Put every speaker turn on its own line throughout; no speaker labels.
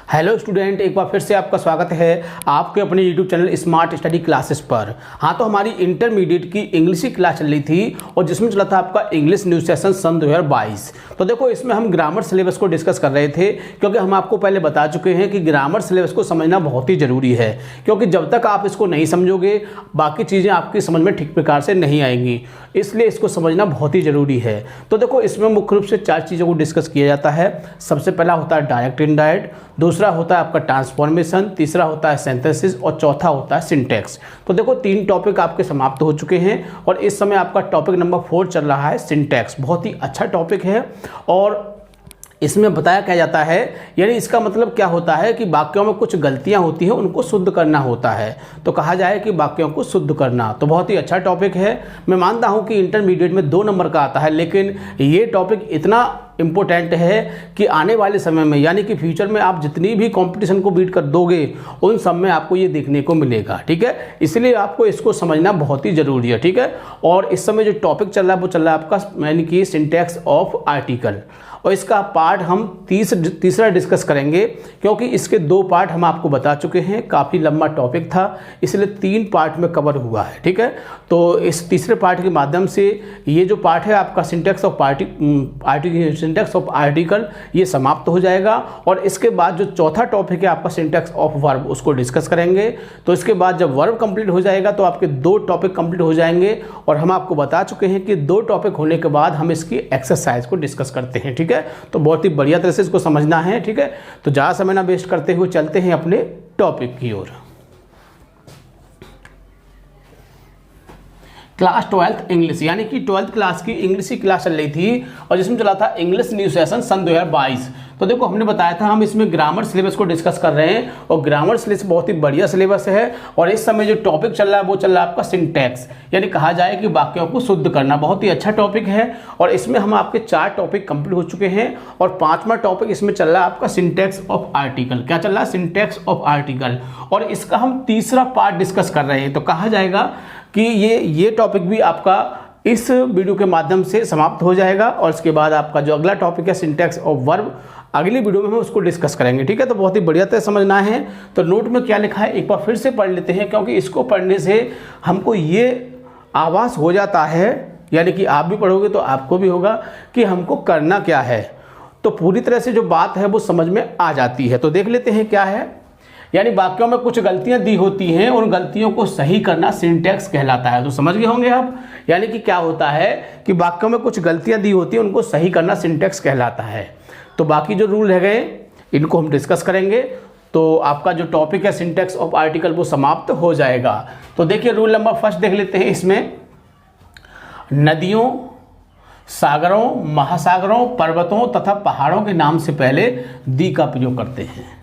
Hello student, एक बार फिर से आपका स्वागत है आपके अपने YouTube channel smart study classes पर। हाँ, तो हमारी इंटरमीडिएट की इंग्लिश की क्लास चल रही थी और जिसमें चला था आपका इंग्लिश न्यू सेशन सन 2022। तो देखो, इसमें हम ग्रामर सिलेबस को डिस्कस कर रहे थे, क्योंकि हम आपको पहले बता चुके हैं कि ग्रामर सिलेबस को समझना बहुत ही ज़रूरी है, क्योंकि जब तक आप इसको नहीं समझोगे बाकी चीज़ें आपकी समझ में ठीक प्रकार से नहीं आएंगी, इसलिए इसको समझना बहुत ही ज़रूरी है। तो देखो, इसमें मुख्य रूप से 4 चीज़ों को डिस्कस किया जाता है। सबसे पहला होता है डायरेक्ट इनडायरेक्ट, दूसरा होता है आपका ट्रांसफॉर्मेशन, तीसरा होता है सिंथेसिस और चौथा होता है सिंटैक्स। तो देखो, 3 टॉपिक आपके समाप्त हो चुके हैं और इस समय आपका टॉपिक नंबर 4 चल रहा है सिंटैक्स। बहुत ही अच्छा टॉपिक है और इसमें बताया क्या जाता है, यानी इसका मतलब क्या होता है कि वाक्यों में कुछ गलतियां होती हैं, उनको शुद्ध करना होता है। तो कहा जाए कि वाक्यों को शुद्ध करना, तो बहुत ही अच्छा टॉपिक है। मैं मानता हूं कि इंटरमीडिएट में 2 नंबर का आता है, लेकिन ये टॉपिक इतना इम्पोर्टेंट है कि आने वाले समय में, यानी कि फ्यूचर में आप जितनी भी कंपटीशन को बीट कर दोगे उन सब में आपको ये देखने को मिलेगा। ठीक है, इसलिए आपको इसको समझना बहुत ही ज़रूरी है। ठीक है, और इस समय जो टॉपिक चल रहा है वो चल रहा है आपका, यानी कि सिंटैक्स ऑफ आर्टिकल, और इसका पार्ट हम तीसरा डिस्कस करेंगे, क्योंकि इसके 2 पार्ट हम आपको बता चुके हैं। काफ़ी लंबा टॉपिक था, इसलिए 3 पार्ट में कवर हुआ है। ठीक है, तो इस तीसरे पार्ट के माध्यम से ये जो पार्ट है आपका सिंटैक्स ऑफ आर्टिकल, ये समाप्त हो जाएगा। और इसके बाद जो चौथा टॉपिक है आपका सिंटैक्स ऑफ वर्ब, उसको डिस्कस करेंगे। तो इसके बाद जब वर्ब कंप्लीट हो जाएगा तो आपके 2 टॉपिक कंप्लीट हो जाएंगे, और हम आपको बता चुके हैं कि 2 टॉपिक होने के बाद हम इसकी एक्सरसाइज को डिस्कस करते हैं। ठीक है, तो बहुत ही बढ़िया तरह से इसको समझना है। ठीक है, तो ज़्यादा समय ना वेस्ट करते हुए चलते हैं अपने टॉपिक की ओर। क्लास 12th इंग्लिश, यानी कि 12th क्लास की इंग्लिश की क्लास चल रही थी और जिसमें चला था इंग्लिश न्यू सेशन सन 2022। तो देखो, हमने बताया था हम इसमें ग्रामर सिलेबस को डिस्कस कर रहे हैं और ग्रामर सिलेबस बहुत ही बढ़िया सिलेबस है। और इस समय जो टॉपिक चल रहा है वो चल रहा है आपका सिंटैक्स, यानी कहा जाए कि वाक्यों को शुद्ध करना। बहुत ही अच्छा टॉपिक है और इसमें हम आपके 4 टॉपिक कंप्लीट हो चुके हैं और 5वां टॉपिक इसमें चल रहा है आपका सिंटैक्स ऑफ आर्टिकल। क्या चल रहा है? सिंटैक्स ऑफ आर्टिकल, और इसका हम तीसरा पार्ट डिस्कस कर रहे हैं। तो कहा जाएगा कि ये टॉपिक भी आपका इस वीडियो के माध्यम से समाप्त हो जाएगा, और इसके बाद आपका जो अगला टॉपिक है सिंटैक्स ऑफ वर्ब, अगली वीडियो में हम उसको डिस्कस करेंगे। ठीक है, तो बहुत ही बढ़िया तरह समझना है। तो नोट में क्या लिखा है एक बार फिर से पढ़ लेते हैं, क्योंकि इसको पढ़ने से हमको ये आभास हो जाता है, यानी कि आप भी पढ़ोगे तो आपको भी होगा कि हमको करना क्या है। तो पूरी तरह से जो बात है वो समझ में आ जाती है। तो देख लेते हैं क्या है, यानी वाक्यों में कुछ गलतियां दी होती हैं, उन गलतियों को सही करना सिंटैक्स कहलाता है। तो समझ गए होंगे आप, यानी कि क्या होता है कि वाक्यों में कुछ गलतियां दी होती हैं, उनको सही करना सिंटैक्स कहलाता है। तो बाकी जो रूल रह गए इनको हम डिस्कस करेंगे, तो आपका जो टॉपिक है सिंटैक्स ऑफ आर्टिकल वो समाप्त हो जाएगा। तो देखिए, रूल नंबर 1 देख लेते हैं। इसमें नदियों, सागरों, महासागरों, पर्वतों तथा पहाड़ों के नाम से पहले दी का प्रयोग करते हैं।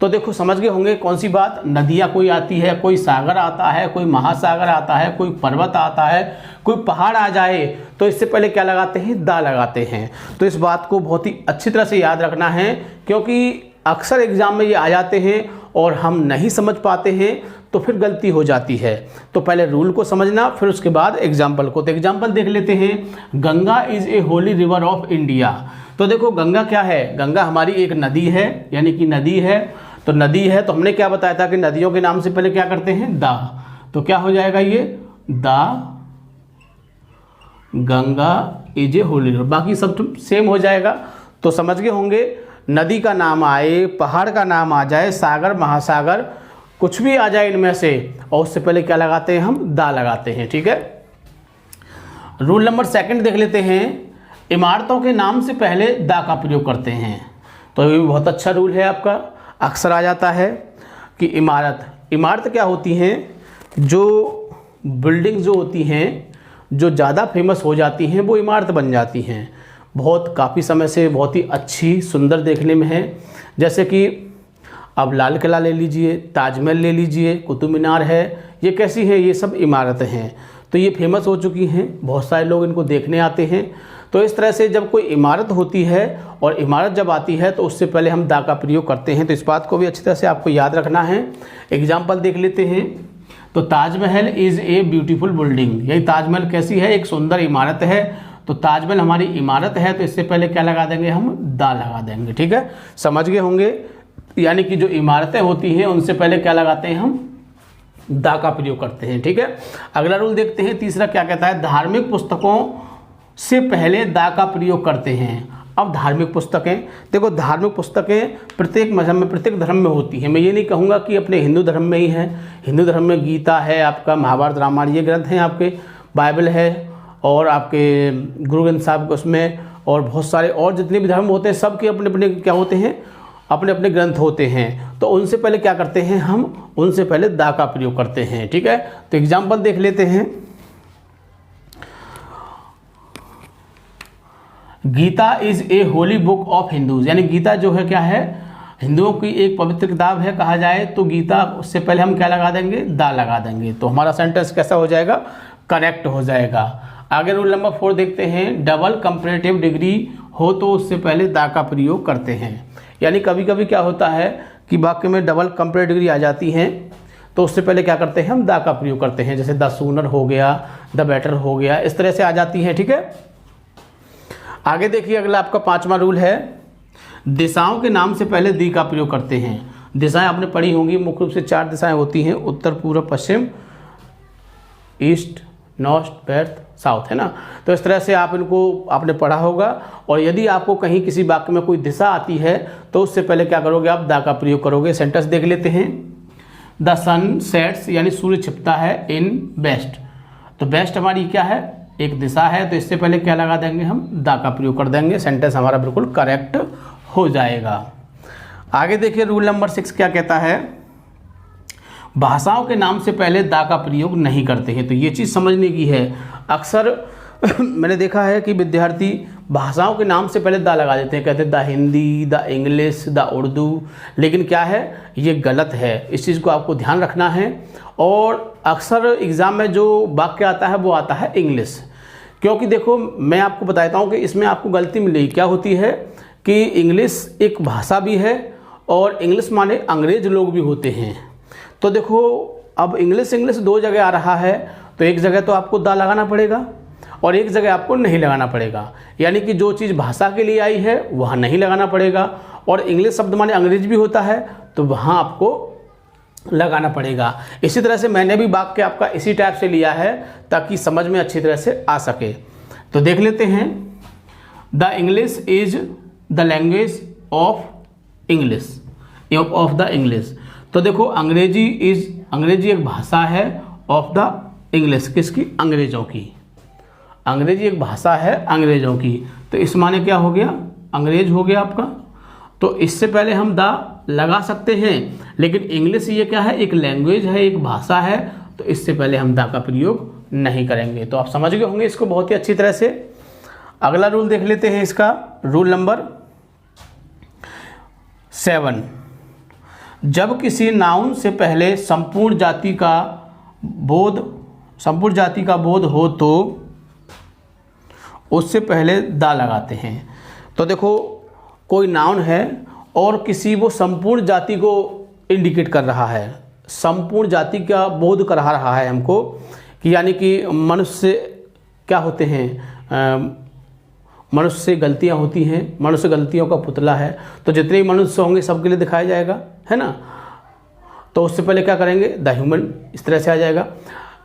तो देखो, समझ गए होंगे कौन सी बात। नदियाँ कोई आती है, कोई सागर आता है, कोई महासागर आता है, कोई पर्वत आता है, कोई पहाड़ आ जाए, तो इससे पहले क्या लगाते हैं? दा लगाते हैं। तो इस बात को बहुत ही अच्छी तरह से याद रखना है, क्योंकि अक्सर एग्जाम में ये आ जाते हैं और हम नहीं समझ पाते हैं, तो फिर गलती हो जाती है। तो पहले रूल को समझना, फिर उसके बाद एग्जाम्पल को। तो एग्जाम्पल देख लेते हैं। Ganga is a Holi river of India. तो देखो, गंगा क्या है? गंगा हमारी एक नदी है, यानी कि नदी है। तो नदी है, तो हमने क्या बताया था कि नदियों के नाम से पहले क्या करते हैं? दा। तो क्या हो जाएगा ये? दा Ganga is a Holi river, बाकी सब सेम हो जाएगा। तो समझ गए होंगे, नदी का नाम आए, पहाड़ का नाम आ जाए, सागर, महासागर, कुछ भी आ जाए इनमें से, और उससे पहले क्या लगाते हैं? हम दा लगाते हैं। ठीक है, रूल नंबर 2 देख लेते हैं। इमारतों के नाम से पहले दा का प्रयोग करते हैं। तो ये भी बहुत अच्छा रूल है आपका, अक्सर आ जाता है कि इमारत क्या होती हैं? जो बिल्डिंग जो होती हैं, जो ज़्यादा फेमस हो जाती हैं, वो इमारत बन जाती हैं। बहुत काफ़ी समय से बहुत ही अच्छी सुंदर देखने में है, जैसे कि अब लाल किला ले लीजिए, ताजमहल ले लीजिए, कुतुब मीनार है, ये कैसी है? ये सब इमारतें हैं। तो ये फेमस हो चुकी हैं, बहुत सारे लोग इनको देखने आते हैं। तो इस तरह से जब कोई इमारत होती है और इमारत जब आती है तो उससे पहले हम दा का प्रयोग करते हैं। तो इस बात को भी अच्छी तरह से आपको याद रखना है। एग्जाम्पल देख लेते हैं। तो Taj Mahal is a beautiful building, यही ताजमहल कैसी है? एक सुंदर इमारत है। तो ताजमहल हमारी इमारत है, तो इससे पहले क्या लगा देंगे? हम दा लगा देंगे। ठीक है, समझ गए होंगे। यानी कि जो इमारतें होती हैं उनसे पहले क्या लगाते हैं हम, दा का प्रयोग करते हैं। ठीक है, अगला रूल देखते हैं, तीसरा क्या कहता है, धार्मिक पुस्तकों से पहले दा का प्रयोग करते हैं। अब धार्मिक पुस्तकें, देखो धार्मिक पुस्तकें प्रत्येक मजहब में, प्रत्येक धर्म में होती हैं। मैं ये नहीं कहूँगा कि अपने हिंदू धर्म में ही है। हिंदू धर्म में गीता है, आपका महाभारत रामायण ये ग्रंथ हैं, आपके बाइबल है, और आपके गुरु ग्रंथ साहब के उसमें, और बहुत सारे और जितने भी धर्म होते हैं सबके अपने अपने क्या होते हैं, अपने अपने ग्रंथ होते हैं। तो उनसे पहले क्या करते हैं हम, उनसे पहले दा का प्रयोग करते हैं। ठीक है, तो एग्जाम्पल देख लेते हैं। Gita is a holy book of Hindus, यानी गीता जो है क्या है, हिंदुओं की एक पवित्र किताब है कहा जाए तो गीता, उससे पहले हम क्या लगा देंगे, दा लगा देंगे, तो हमारा सेंटेंस कैसा हो जाएगा, करेक्ट हो जाएगा। आगे रूल नंबर 4 देखते हैं, डबल कंपैरेटिव डिग्री हो तो उससे पहले दा का प्रयोग करते हैं। यानी कभी कभी क्या होता है कि वाक्य में डबल कंपैरेटिव डिग्री आ जाती है तो उससे पहले क्या करते हैं हम, दा का प्रयोग करते हैं। जैसे द सूनर हो गया, द बेटर हो गया, इस तरह से आ जाती है। ठीक है, आगे देखिए अगला आपका 5वां रूल है, दिशाओं के नाम से पहले दी का प्रयोग करते हैं। दिशाएं आपने पढ़ी होंगी, मुख्य रूप से 4 दिशाएं होती हैं, उत्तर, पूर्व, पश्चिम, ईस्ट, नॉर्थ, वेस्ट, साउथ, है ना। तो इस तरह से आप इनको आपने पढ़ा होगा। और यदि आपको कहीं किसी वाक्य में कोई दिशा आती है तो उससे पहले क्या करोगे, आप दा का प्रयोग करोगे। सेंटेंस देख लेते हैं, द सन सेट्स, यानी सूर्य छिपता है, इन वेस्ट, तो वेस्ट हमारी क्या है, एक दिशा है, तो इससे पहले क्या लगा देंगे हम, दा का प्रयोग कर देंगे। सेंटेंस हमारा बिल्कुल करेक्ट हो जाएगा। आगे देखिए रूल नंबर 6 क्या कहता है, भाषाओं के नाम से पहले दा का प्रयोग नहीं करते हैं। तो ये चीज़ समझने की है। अक्सर मैंने देखा है कि विद्यार्थी भाषाओं के नाम से पहले दा लगा देते हैं, कहते हैं the Hindi, the English, the Urdu, लेकिन क्या है, ये गलत है। इस चीज़ को आपको ध्यान रखना है। और अक्सर एग्ज़ाम में जो वाक्य आता है वो आता है इंग्लिश, क्योंकि देखो मैं आपको बताता हूँ कि इसमें आपको गलती मिलेगी। क्या होती है कि इंग्लिश एक भाषा भी है और इंग्लिश माने अंग्रेज लोग भी होते हैं। तो देखो अब इंग्लिश 2 जगह आ रहा है, तो एक जगह तो आपको दा लगाना पड़ेगा और एक जगह आपको नहीं लगाना पड़ेगा। यानी कि जो चीज़ भाषा के लिए आई है वहाँ नहीं लगाना पड़ेगा, और इंग्लिश शब्द माने अंग्रेज भी होता है तो वहाँ आपको लगाना पड़ेगा। इसी तरह से मैंने भी वाक्य आपका इसी टाइप से लिया है ताकि समझ में अच्छी तरह से आ सके। तो देख लेते हैं, the English is the language of English, of the English. तो देखो अंग्रेजी एक भाषा है, ऑफ द इंग्लिश किसकी, अंग्रेजों की। अंग्रेजी एक भाषा है अंग्रेजों की, तो इस माने क्या हो गया, अंग्रेज हो गया आपका। तो इससे पहले हम दा लगा सकते हैं, लेकिन इंग्लिश ये क्या है, एक लैंग्वेज है, एक भाषा है, तो इससे पहले हम दा का प्रयोग नहीं करेंगे। तो आप समझ गए होंगे इसको बहुत ही अच्छी तरह से। अगला रूल देख लेते हैं इसका, रूल नंबर 7, जब किसी नाउन से पहले संपूर्ण जाति का बोध हो तो उससे पहले दा लगाते हैं। तो देखो कोई नाउन है और किसी वो संपूर्ण जाति को इंडिकेट कर रहा है, संपूर्ण जाति का बोध करा रहा है हमको, कि यानी कि मनुष्य क्या होते हैं, मनुष्य से गलतियां होती हैं, मनुष्य गलतियों का पुतला है, तो जितने भी मनुष्य होंगे सबके लिए दिखाया जाएगा, है ना। तो उससे पहले क्या करेंगे, द ह्यूमन, इस तरह से आ जाएगा।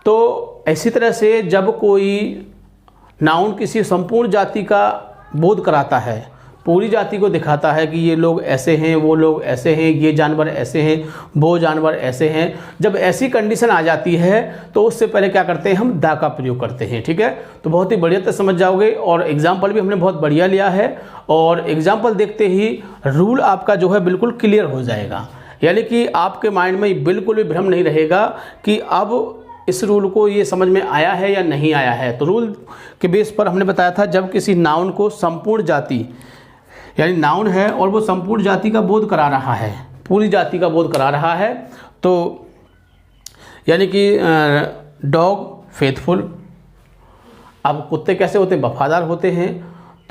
तो इसी तरह से जब कोई नाउन किसी संपूर्ण जाति का बोध कराता है, पूरी जाति को दिखाता है कि ये लोग ऐसे हैं, वो लोग ऐसे हैं, ये जानवर ऐसे हैं, वो जानवर ऐसे हैं, जब ऐसी कंडीशन आ जाती है तो उससे पहले क्या करते हैं, हम दा का प्रयोग करते हैं। ठीक है, तो बहुत ही बढ़िया तरह समझ जाओगे। और एग्जाम्पल भी हमने बहुत बढ़िया लिया है, और एग्जाम्पल देखते ही रूल आपका जो है बिल्कुल क्लियर हो जाएगा। यानी कि आपके माइंड में बिल्कुल भी भ्रम नहीं रहेगा कि अब इस रूल को ये समझ में आया है या नहीं आया है। तो रूल के बेस पर हमने बताया था, जब किसी नाउन को संपूर्ण जाति, यानी नाउन है और वो संपूर्ण जाति का बोध करा रहा है, पूरी जाति का बोध करा रहा है, तो यानी कि डॉग फेथफुल, अब कुत्ते कैसे होते हैं, वफादार होते हैं,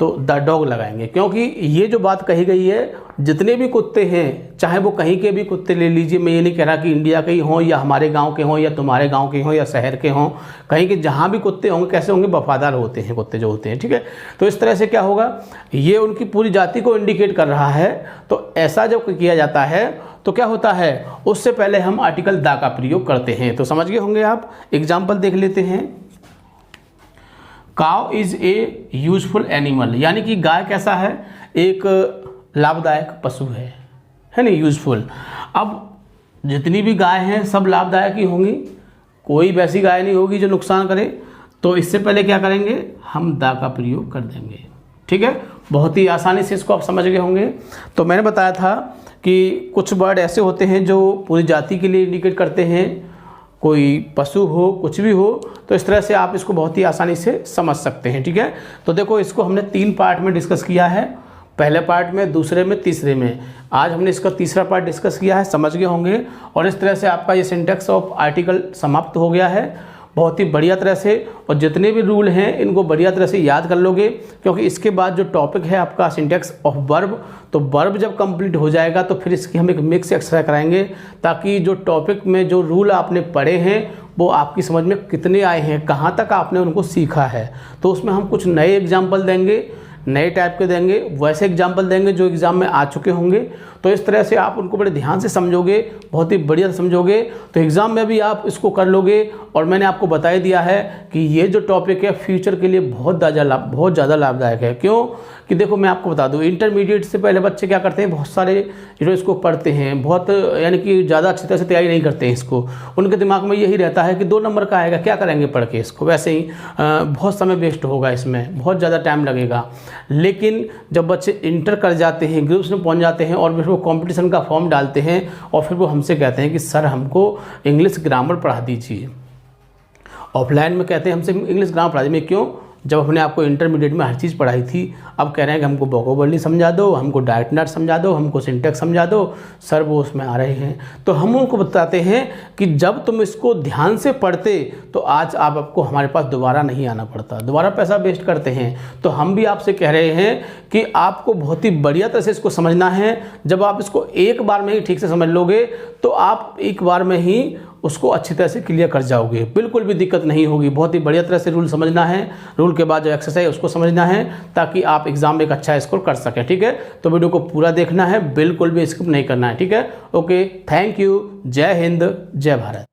तो द डॉग लगाएंगे, क्योंकि ये जो बात कही गई है, जितने भी कुत्ते हैं, चाहे वो कहीं के भी कुत्ते ले लीजिए, मैं ये नहीं कह रहा कि इंडिया के ही हों या हमारे गांव के हों या तुम्हारे गांव के हों या शहर के हों, कहीं के जहाँ भी कुत्ते होंगे कैसे होंगे, वफादार होते हैं कुत्ते जो होते हैं, ठीक है। तो इस तरह से क्या होगा, ये उनकी पूरी जाति को इंडिकेट कर रहा है। तो ऐसा जब किया जाता है तो क्या होता है, उससे पहले हम आर्टिकल द का प्रयोग करते हैं। तो समझ गए होंगे आप। एग्जाम्पल देख लेते हैं। Cow is a useful animal, यानी कि गाय कैसा है, एक लाभदायक पशु है नहीं, यूजफुल। अब जितनी भी गाय हैं सब लाभदायक ही होंगी, कोई वैसी गाय नहीं होगी जो नुकसान करे। तो इससे पहले क्या करेंगे, हम द का प्रयोग कर देंगे, ठीक है। बहुत ही आसानी से इसको आप समझ गए होंगे। तो मैंने बताया था कि कुछ वर्ड ऐसे होते हैं जो पूरी जाति के लिए इंडिकेट करते हैं, कोई पशु हो, कुछ भी हो, तो इस तरह से आप इसको बहुत ही आसानी से समझ सकते हैं, ठीक है। तो देखो, इसको हमने 3 पार्ट में डिस्कस किया है, पहले पार्ट में, दूसरे में, तीसरे में। आज हमने इसका तीसरा पार्ट डिस्कस किया है, समझ गए होंगे। और इस तरह से आपका ये सिंटैक्स ऑफ आर्टिकल समाप्त हो गया है बहुत ही बढ़िया तरह से। और जितने भी रूल हैं इनको बढ़िया तरह से याद कर लोगे, क्योंकि इसके बाद जो टॉपिक है आपका सिंटैक्स ऑफ वर्ब, तो वर्ब जब कंप्लीट हो जाएगा तो फिर इसकी हम एक मिक्स एक्सरसाइज कराएंगे, ताकि जो टॉपिक में जो रूल आपने पढ़े हैं वो आपकी समझ में कितने आए हैं, कहाँ तक आपने उनको सीखा है। तो उसमें हम कुछ नए एग्जाम्पल देंगे, नए टाइप के देंगे, वैसे एग्जाम्पल देंगे जो एग्ज़ाम में आ चुके होंगे। तो इस तरह से आप उनको बड़े ध्यान से समझोगे, बहुत ही बढ़िया समझोगे, तो एग्ज़ाम में भी आप इसको कर लोगे। और मैंने आपको बता ही दिया है कि ये जो टॉपिक है फ्यूचर के लिए बहुत ज़्यादा लाभदायक है। क्यों कि देखो, मैं आपको बता दूं, इंटरमीडिएट से पहले बच्चे क्या करते हैं, बहुत सारे जो इसको पढ़ते हैं, बहुत यानी कि ज़्यादा अच्छी तरह से तैयारी नहीं करते हैं इसको। उनके दिमाग में यही रहता है कि 2 नंबर का आएगा, क्या करेंगे पढ़ के इसको, वैसे ही बहुत समय वेस्ट होगा, इसमें बहुत ज़्यादा टाइम लगेगा। लेकिन जब बच्चे इंटर कर जाते हैं, ग्रुप्स में पहुंच जाते हैं और फिर वो कंपटीशन का फॉर्म डालते हैं और फिर वो हमसे कहते हैं कि सर हमको इंग्लिश ग्रामर पढ़ा दीजिए। ऑफलाइन में कहते हैं हमसे इंग्लिश ग्रामर पढ़ा दीजिए। क्यों, जब हमने आपको इंटरमीडिएट में हर चीज़ पढ़ाई थी, अब कह रहे हैं कि हमको वोकैबुलरी समझा दो, हमको डायरेक्ट नॉट समझा दो, हमको सिंटैक्स समझा दो। सर वो उसमें आ रहे हैं। तो हम उनको बताते हैं कि जब तुम इसको ध्यान से पढ़ते तो आज आपको हमारे पास दोबारा नहीं आना पड़ता, दोबारा पैसा वेस्ट करते हैं। तो हम भी आपसे कह रहे हैं कि आपको बहुत ही बढ़िया तरह से इसको समझना है। जब आप इसको एक बार में ही ठीक से समझ लोगे तो आप एक बार में ही उसको अच्छी तरह से क्लियर कर जाओगे, बिल्कुल भी दिक्कत नहीं होगी। बहुत ही बढ़िया तरह से रूल समझना है, रूल के बाद जो एक्सरसाइज उसको समझना है, ताकि आप एग्जाम में एक अच्छा स्कोर कर सकें, ठीक है। तो वीडियो को पूरा देखना है, बिल्कुल भी स्किप नहीं करना है, ठीक है। ओके, थैंक यू, जय हिंद, जय भारत।